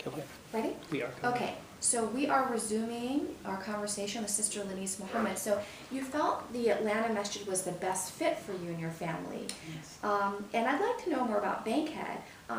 Go ahead. Ready? We are. Okay, so we are resuming our conversation with Sister Lynice Muhammad. So you felt the Atlanta Masjid was the best fit for you and your family. Yes. And I'd like to know more about Bankhead.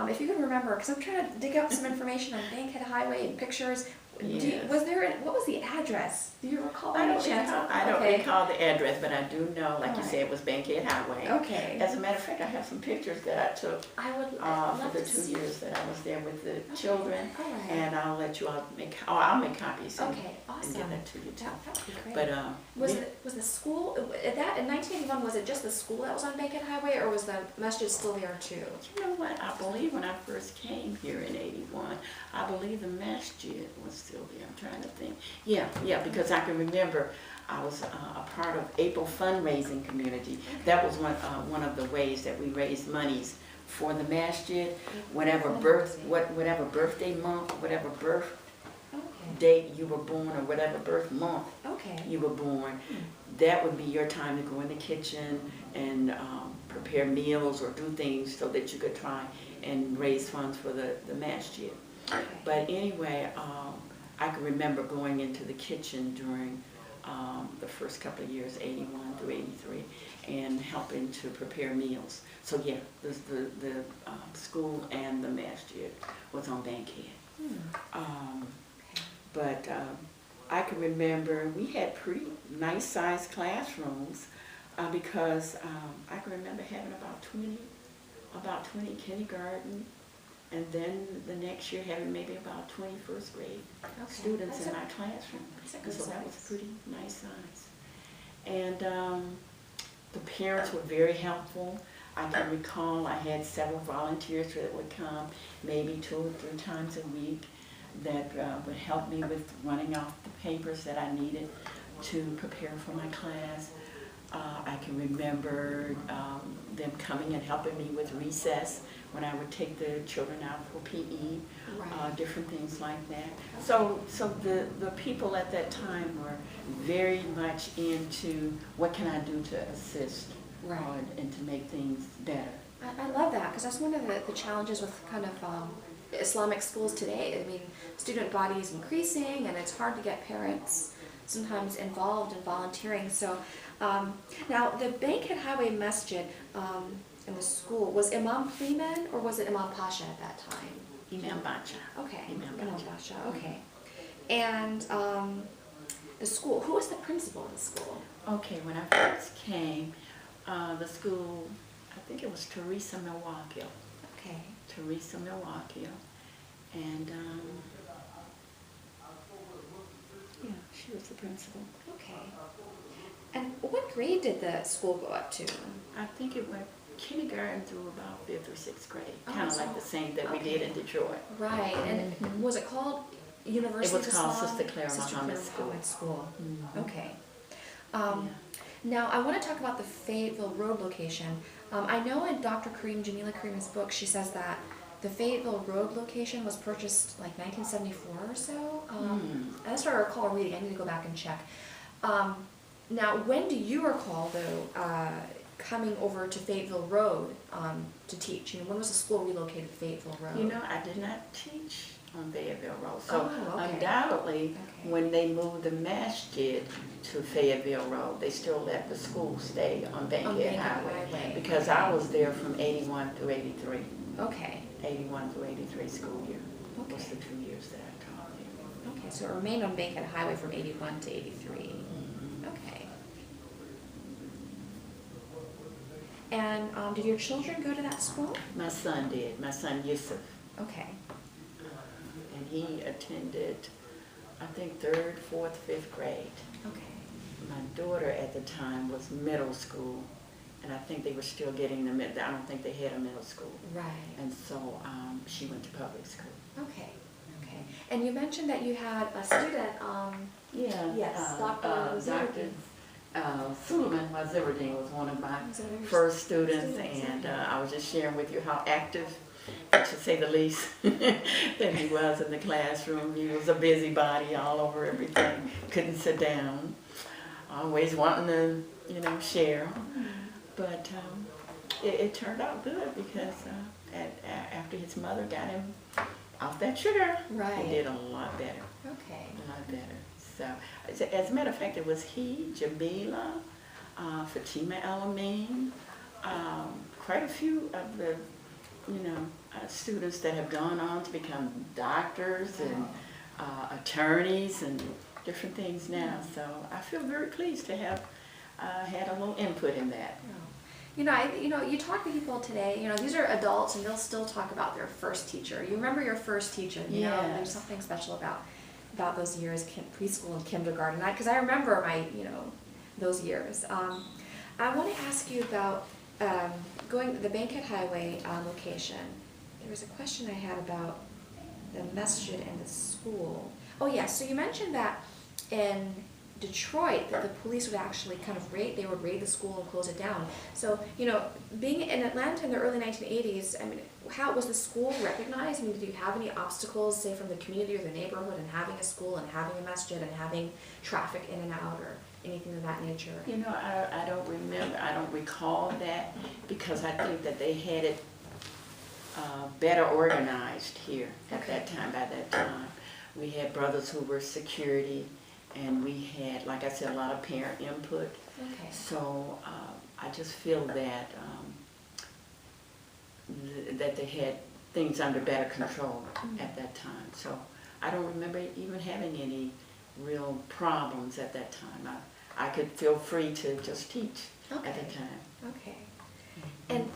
If you can remember, because I'm trying to dig up some information on Bankhead Highway and pictures. Yes. What was the address? Do you recall by I any don't, chance? recall, I don't Okay. recall the address, but I do know, like you Alright. said, it was Bankhead Highway. Okay. As a matter of fact, I have some pictures that I took I would for love the to 2 see. years that I was there with the children. All right. And I'll let you all make, I'll make copies and, Okay, awesome. and give that to you too. That would be great. But Was yeah. was the school at that in 1981? Was it just the school that was on Bankhead Highway, or was the masjid still there too? You know what, I believe when I first came here in '81, I believe the masjid was still there. I'm trying to think. Yeah, because I can remember I was a part of April fundraising community. That was one of the ways that we raised monies for the masjid. Whatever birthday month, whatever birth Okay. date you were born, or whatever birth month Okay. you were born, that would be your time to go in the kitchen and prepare meals or do things so that you could try and raise funds for the masjid. Okay. But anyway, I can remember going into the kitchen during the first couple of years, '81 through '83, and helping to prepare meals. So yeah, the school and the masjid was on Bankhead. But I can remember we had pretty nice sized classrooms because I can remember having about 20 kindergarten, and then the next year having maybe about 20 first grade students in my classroom. And so that was pretty nice size. And the parents were very helpful. I can recall I had several volunteers that would come maybe 2 or 3 times a week that would help me with running off the papers that I needed to prepare for my class. I can remember them coming and helping me with recess when I would take the children out for PE, Right. different things like that. So the people at that time were very much into what can I do to assist and to make things better. I love that, because that's one of the challenges with kind of Islamic schools today. I mean, student body is increasing, and it's hard to get parents sometimes involved in volunteering. So now the Bankhead Highway Masjid in the school, was Imam Freeman or was it Imam Pasha at that time? Imam Bacha. Okay, Imam Imam Bacha. Pasha, okay. And the school, who was the principal of the school? Okay, when I first came, the school, I think it was Teresa Milwaukee. Okay. Teresa Milwaukee. And yeah, she was the principal. Okay. And what grade did the school go up to? I think it went kindergarten through about 5th or 6th grade, Oh, kind of so- like the same that we okay. did in Detroit. Right, and was it called University It was called of Islam? Sister Clara Sister Muhammad Clara School. Muhammad School. Mhm. Okay. Yeah. Now, I want to talk about the Fayetteville Road location. I know in Dr. Jamila Kareem's book, she says that the Fayetteville Road location was purchased like 1974 or so. That's what I recall reading. I need to go back and check. Now, when do you recall, though, coming over to Fayetteville Road to teach? You know, when was the school relocated to Fayetteville Road? You know, I did not teach on Fayetteville Road. So Oh, okay. undoubtedly, Okay. when they moved the masjid to Fayetteville Road, they still let the school stay on Bankhead Bankhead Highway. Highway. Because I was there from '81 through '83. Okay. 81 through '83 school year was Okay. the 2 years that I taught there. Okay, so it remained on Bankhead Highway from 81 to 83. Okay. And did your children go to that school? My son did, my son Yusuf. Okay. And he attended, I think, 3rd, 4th, 5th grade. Okay. My daughter at the time was middle school, and I think they were still getting the middle. I don't think they had a middle school. Right. And so she went to public school. Okay. Okay. And you mentioned that you had a student. Yeah. Yes, Dr. Dr. Suleiman Waziruddin was one of my Was one of your first students, students, and okay. I was just sharing with you how active, to say the least, that he was in the classroom. He was a busybody all over everything. Couldn't sit down. Always wanting to, share. But it turned out good because after his mother got him off that sugar. Right. He did a lot better. Okay. A lot better. So, as a matter of fact, it was he, Jamila, Fatima Elamine, quite a few of the, students that have gone on to become doctors and attorneys and different things now. So I feel very pleased to have had a little input in that. You talk to people today, these are adults and they'll still talk about their first teacher. You remember your first teacher, Yes. There's something special about those years, preschool and kindergarten, because I remember those years. I want to ask you about going to the Bankhead Highway location. There was a question I had about the masjid and the school. Oh yes, so you mentioned that in Detroit that the police would actually kind of raid the school and close it down. So, being in Atlanta in the early 1980s, I mean, how was the school recognized? I mean, did you have any obstacles, say, from the community or the neighborhood in having a school and having a masjid and having traffic in and out or anything of that nature? I don't remember, I don't recall that, because I think that they had it better organized here at that time. By that time, we had brothers who were security, and we had, like I said, a lot of parent input. Okay. So I just feel that that they had things under better control at that time. So I don't remember even having any real problems at that time. I could feel free to just teach at the time. Okay. And